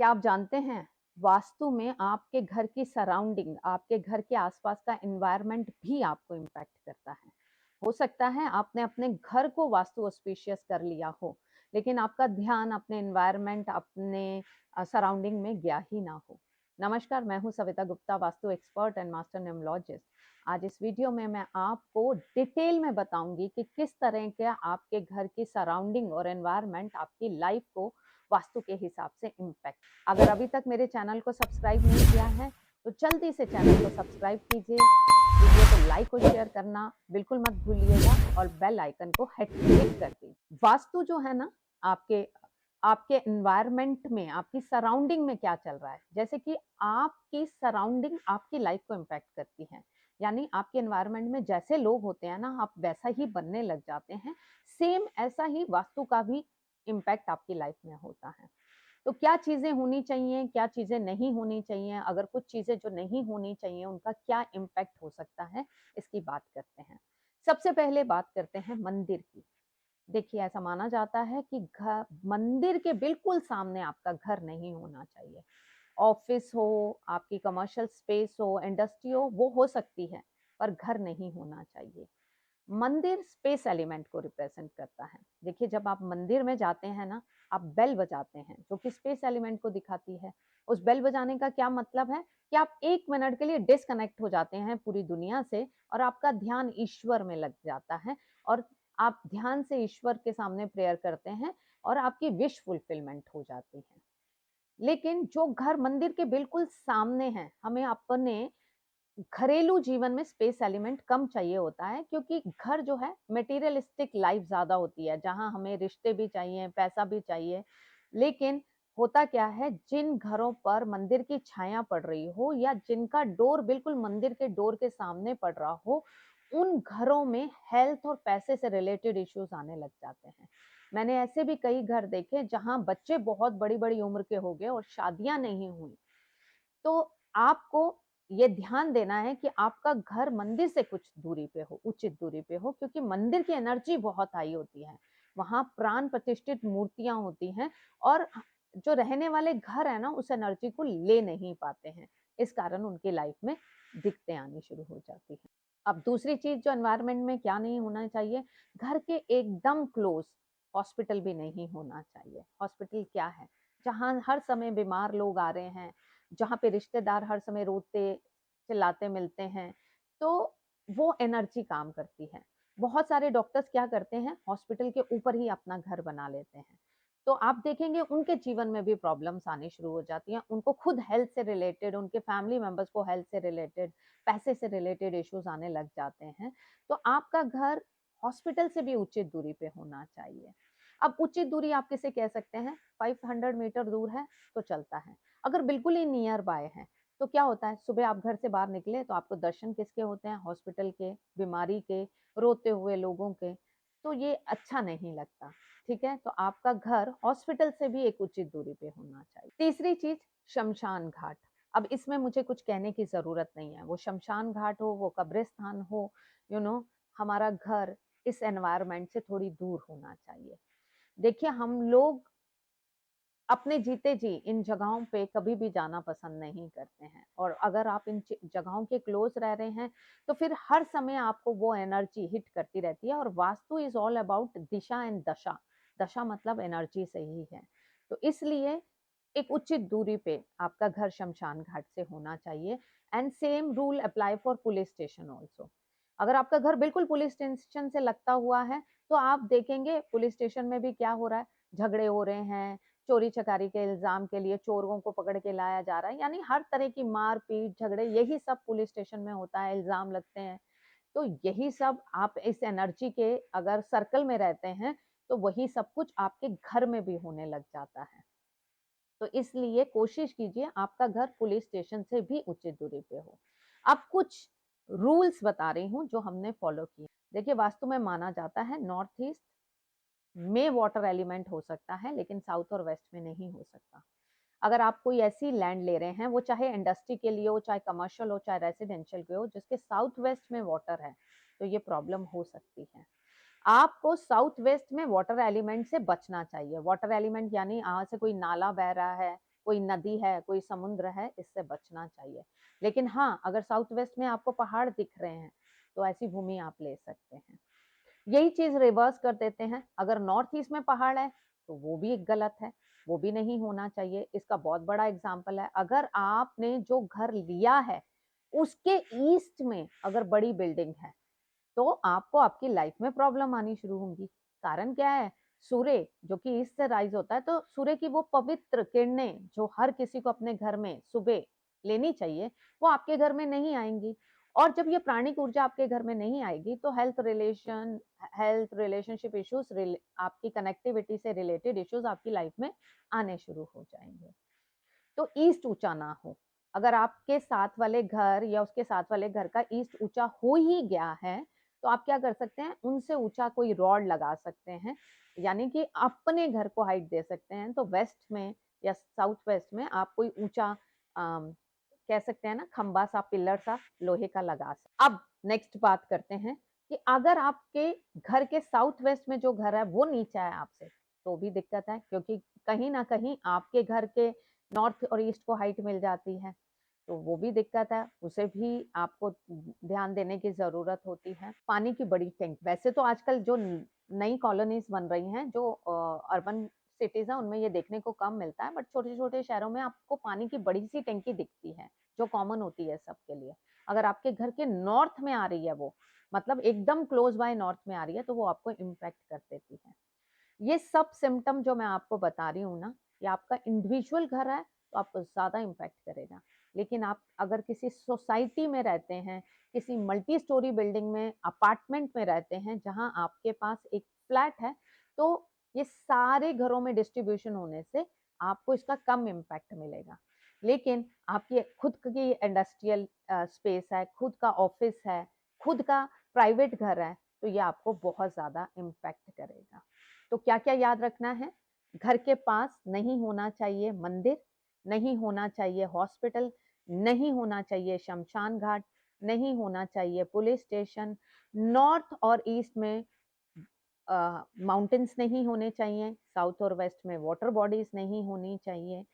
क्या आप जानते हैं वास्तु में आपके घर की सराउंडिंग, आपके घर के आसपास का एनवायरनमेंट भी आपको इम्पैक्ट करता है। हो सकता है आपने अपने घर को वास्तु ऑस्पिशियस कर लिया हो, लेकिन आपका ध्यान अपने एनवायरनमेंट, अपने सराउंडिंग में गया ही ना हो। नमस्कार, मैं हूं Savita Gupta, vastu expert and master numerologist. आज इस वीडियो में मैं आपको डिटेल में बताऊंगी कि किस तरह के आपके घर की सराउंडिंग और एनवायरनमेंट आपकी लाइफ को वास्तु के हिसाब से इम्पैक्ट। अगर अभी तक मेरे चैनल को सब्सक्राइब नहीं किया है तो जल्दी से चैनल को सब्सक्राइब कीजिए, वीडियो को लाइक और शेयर करना बिल्कुल मत भूलिएगा और बेल आइकन को हिट कर दीजिए। वास्तु जो है ना, आपके आपके एनवायरनमेंट में, आपकी सराउंडिंग में क्या चल रहा है, जैसे कि आपकी सराउंडिंग आपकी लाइफ को इम्पैक्ट करती है। यानी आपके एनवायरनमेंट में जैसे लोग होते हैं ना, आप वैसा ही बनने लग जाते हैं। सेम ऐसा ही वास्तु का भी इम्पैक्ट आपकी लाइफ में होता है। तो क्या चीजें होनी चाहिए, क्या चीजें नहीं होनी चाहिए, अगर कुछ चीजें जो नहीं होनी चाहिए उनका क्या इम्पैक्ट हो सकता है, इसकी बात करते हैं। सबसे पहले बात करते हैं मंदिर की। देखिए, ऐसा माना जाता है कि घर, मंदिर के बिल्कुल सामने आपका घर नहीं होना चाहिए। ऑफिस हो, आपकी कमर्शियल स्पेस हो, इंडस्ट्री हो, वो हो सकती है, पर घर नहीं होना चाहिए। मंदिर स्पेस एलिमेंट को रिप्रेजेंट करता है। देखिए, जब आप मंदिर में जाते हैं ना, आप बेल बजाते हैं जो कि स्पेस एलिमेंट को दिखाती है। उस बेल बजाने का क्या मतलब है कि आप 1 मिनट के लिए डिस्कनेक्ट हो जाते हैं पूरी दुनिया से और आपका ध्यान ईश्वर में लग जाता है और आप ध्यान से ईश्वर के सामने प्रेयर करते हैं और आपकी विश फुलफिलमेंट हो जाती है। लेकिन जो घर मंदिर के बिल्कुल सामने है, हमें अपने घरेलू जीवन में स्पेस एलिमेंट कम चाहिए होता है, क्योंकि घर जो है मटेरियलिस्टिक लाइफ ज्यादा होती है, जहां हमें रिश्ते भी चाहिए, पैसा भी चाहिए। लेकिन होता क्या है, जिन घरों पर मंदिर की छाया पड़ रही हो या जिनका डोर बिल्कुल मंदिर के डोर के सामने पड़ रहा हो, उन घरों में हेल्थ और पैसे से रिलेटेड इश्यूज आने लग जाते हैं। मैंने ऐसे भी कई घर देखे जहां बच्चे बहुत बड़ी बड़ी उम्र के हो गए और शादियां नहीं हुई। तो आपको ये ध्यान देना है कि आपका घर मंदिर से कुछ दूरी पे हो, उचित दूरी पे हो, क्योंकि मंदिर की एनर्जी बहुत हाई होती है। वहां प्राण प्रतिष्ठित मूर्तियां होती हैं और जो रहने वाले घर है ना, उस एनर्जी को ले नहीं पाते हैं। इस कारण उनकी लाइफ में दिक्कतें आनी शुरू हो जाती हैं। अब दूसरी चीज जो एनवायरनमेंट में क्या नहीं होना चाहिए, घर के एकदम क्लोज हॉस्पिटल भी नहीं होना चाहिए। हॉस्पिटल क्या है, जहां हर समय बीमार लोग आ रहे हैं, जहाँ पे रिश्तेदार हर समय रोते चिल्लाते मिलते हैं, तो वो एनर्जी काम करती है। बहुत सारे डॉक्टर्स क्या करते हैं, हॉस्पिटल के ऊपर ही अपना घर बना लेते हैं। तो आप देखेंगे उनके जीवन में भी प्रॉब्लम्स आनी शुरू हो जाती हैं। उनको खुद हेल्थ से रिलेटेड, उनके फैमिली मेंबर्स को हेल्थ से रिलेटेड, पैसे से रिलेटेड इश्यूज आने लग जाते हैं। तो आपका घर हॉस्पिटल से भी उचित दूरी पे होना चाहिए। अब उचित दूरी आप किसे कह सकते हैं, 500 मीटर दूर है तो चलता है। अगर बिल्कुल ही नियर बाय है तो क्या होता है, सुबह आप घर से बाहर निकले तो आपको दर्शन किसके होते हैं, हॉस्पिटल के, बीमारी के, रोते हुए लोगों के। तो ये अच्छा नहीं लगता। ठीक है, तो आपका घर हॉस्पिटल से भी एक उचित दूरी पे होना चाहिए। तीसरी चीज, शमशान घाट। अब इसमें मुझे कुछ कहने की जरूरत नहीं है, वो शमशान घाट हो, वो कब्रिस्तान हो, हमारा घर इस एनवायरनमेंट से थोड़ी दूर होना चाहिए। देखिए, हम लोग अपने जीते जी इन जगहों पे कभी भी जाना पसंद नहीं करते हैं, और अगर आप इन जगहों के क्लोज रह रहे हैं तो फिर हर समय आपको वो एनर्जी हिट करती रहती है। और vastu is all about Disha and दशा। दशा मतलब एनर्जी से ही है। तो इसलिए एक उचित दूरी पे आपका घर शमशान घाट से होना चाहिए। And same rule apply for police station also. अगर आपका घर बिल्कुल पुलिस स्टेशन से लगता हुआ है तो आप देखेंगे पुलिस स्टेशन में भी क्या हो रहा है, झगड़े हो रहे हैं, चोरी चकारी के इल्जाम के लिए चोरों को पकड़ के लाया जा रहा है, यानी हर तरह की मार पीट झगड़े, यही सब पुलिस स्टेशन में होता है, इल्जाम लगते हैं। तो यही सब आप इस एनर्जी के अगर सर्कल में रहते हैं तो वही सब कुछ आपके घर में भी होने लग जाता है। तो इसलिए कोशिश कीजिए आपका घर पुलिस स्टेशन से भी उचित दूरी पे हो। अब कुछ रूल्स बता रही हूँ जो हमने फॉलो किए। देखिए, वास्तु में माना जाता है नॉर्थ ईस्ट में वाटर एलिमेंट हो सकता है, लेकिन साउथ और वेस्ट में नहीं हो सकता। अगर आप कोई ऐसी लैंड ले रहे हैं, वो चाहे इंडस्ट्री के लिए हो, चाहे कमर्शियल हो, चाहे रेसिडेंशियल के हो, जिसके साउथ वेस्ट में वाटर है, तो ये प्रॉब्लम हो सकती है। आपको साउथ वेस्ट में वाटर एलिमेंट से बचना चाहिए। वाटर एलिमेंट यानी यहाँ से कोई नाला बह रहा है कोई नदी है, कोई समुद्र है, इससे बचना चाहिए। लेकिन हाँ, अगर साउथ वेस्ट में आपको पहाड़ दिख रहे हैं तो ऐसी भूमि आप ले सकते हैं। यही चीज रिवर्स कर देते हैं, अगर नॉर्थ ईस्ट में पहाड़ है तो वो भी एक गलत है, वो भी नहीं होना चाहिए। इसका बहुत बड़ा एग्जाम्पल है, अगर आपने जो घर लिया है उसके ईस्ट में अगर बड़ी बिल्डिंग है तो आपको आपकी लाइफ में प्रॉब्लम आनी शुरू होंगी। कारण क्या है? सूर्य जो कि ईस्ट से राइज होता है, तो सूर्य की वो पवित्र किरणें जो हर किसी को अपने घर में सुबह लेनी चाहिए, वो आपके घर में नहीं आएंगी। और जब ये प्राणिक ऊर्जा आपके घर में नहीं आएगी तो हेल्थ रिलेशनशिप इश्यूज, आपकी कनेक्टिविटी से रिलेटेड इश्यूज आपकी लाइफ में आने शुरू हो जाएंगे। तो ईस्ट ऊंचा ना हो। अगर आपके साथ वाले घर या उसके साथ वाले घर का ईस्ट ऊंचा हो ही गया है तो आप क्या कर सकते हैं, उनसे ऊंचा कोई रॉड लगा सकते हैं, यानी कि अपने घर को हाइट दे सकते हैं। तो वेस्ट में या साउथ वेस्ट में आप कोई ऊंचा कह सकते हैं ना, खंबा सा, पिलर सा लोहे का लगा सकते। अब नेक्स्ट बात करते हैं कि अगर आपके घर के साउथ वेस्ट में जो घर है वो नीचा है आपसे, तो भी दिक्कत है, क्योंकि कहीं ना कहीं आपके घर के नॉर्थ और ईस्ट को हाइट मिल जाती है, तो वो भी दिक्कत है, उसे भी आपको ध्यान देने की जरूरत होती है। पानी की बड़ी टैंक, वैसे तो आजकल जो नई कॉलोनीज बन रही हैं, जो अर्बन सिटीज है, उनमें ये देखने को कम मिलता है, बट छोटे छोटे शहरों में आपको पानी की बड़ी सी टंकी दिखती है जो कॉमन होती है सबके लिए। अगर आपके घर के नॉर्थ में आ रही है, वो मतलब एकदम क्लोज बाय नॉर्थ में आ रही है, तो वो आपको इम्पैक्ट कर देती है। ये सब सिम्टम जो मैं आपको बता रही हूँ ना, ये आपका इंडिविजुअल घर है तो आपको ज्यादा इम्पैक्ट करेगा। लेकिन आप अगर किसी सोसाइटी में रहते हैं, किसी मल्टी स्टोरी बिल्डिंग में, अपार्टमेंट में रहते हैं जहां आपके पास एक फ्लैट है, तो ये सारे घरों में डिस्ट्रीब्यूशन होने से आपको इसका कम इम्पैक्ट मिलेगा। लेकिन आपकी खुद की इंडस्ट्रियल स्पेस है, खुद का ऑफिस है, खुद का प्राइवेट घर है, तो ये आपको बहुत ज्यादा इम्पैक्ट करेगा। तो क्या क्या याद रखना है? घर के पास नहीं होना चाहिए मंदिर, नहीं होना चाहिए हॉस्पिटल, नहीं होना चाहिए शमशान घाट, नहीं होना चाहिए पुलिस स्टेशन। नॉर्थ और ईस्ट में माउंटेन्स नहीं होने चाहिए, साउथ और वेस्ट में वाटर बॉडीज नहीं होनी चाहिए।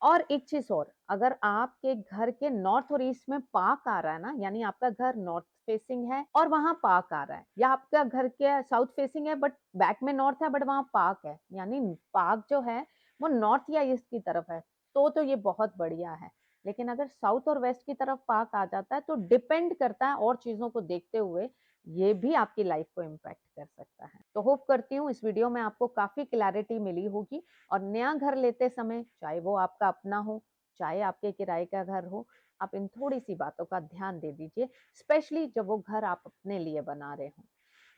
और एक चीज और, अगर आपके घर के नॉर्थ और ईस्ट में पार्क आ रहा है ना, यानी आपका घर नॉर्थ फेसिंग है और वहां पार्क आ रहा है, या आपका घर के साउथ फेसिंग है बट बैक में नॉर्थ है बट वहां पार्क है, यानी पार्क जो है वो नॉर्थ या ईस्ट की तरफ है, तो ये बहुत बढ़िया है। लेकिन अगर साउथ और वेस्ट की तरफ पार्क आ जाता है तो डिपेंड करता है और चीजों को देखते हुए, ये भी आपकी लाइफ को इम्पैक्ट कर सकता है। तो होप करती हूँ इस वीडियो में आपको काफी क्लैरिटी मिली होगी। और नया घर लेते समय, चाहे वो आपका अपना हो, चाहे आपके किराए का घर हो, आप इन थोड़ी सी बातों का ध्यान दे दीजिए, स्पेशली जब वो घर आप अपने लिए बना रहे हो।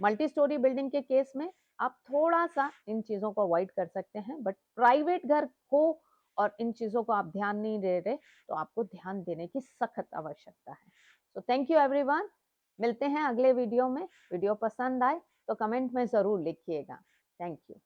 मल्टी स्टोरी बिल्डिंग के केस में आप थोड़ा सा इन चीजों को अवॉइड कर सकते हैं, बट प्राइवेट घर हो और इन चीजों को आप ध्यान नहीं दे रहे, तो आपको ध्यान देने की सख्त आवश्यकता है। सो थैंक यू एवरीवन, मिलते हैं अगले वीडियो में। वीडियो पसंद आए तो कमेंट में जरूर लिखिएगा। Thank you.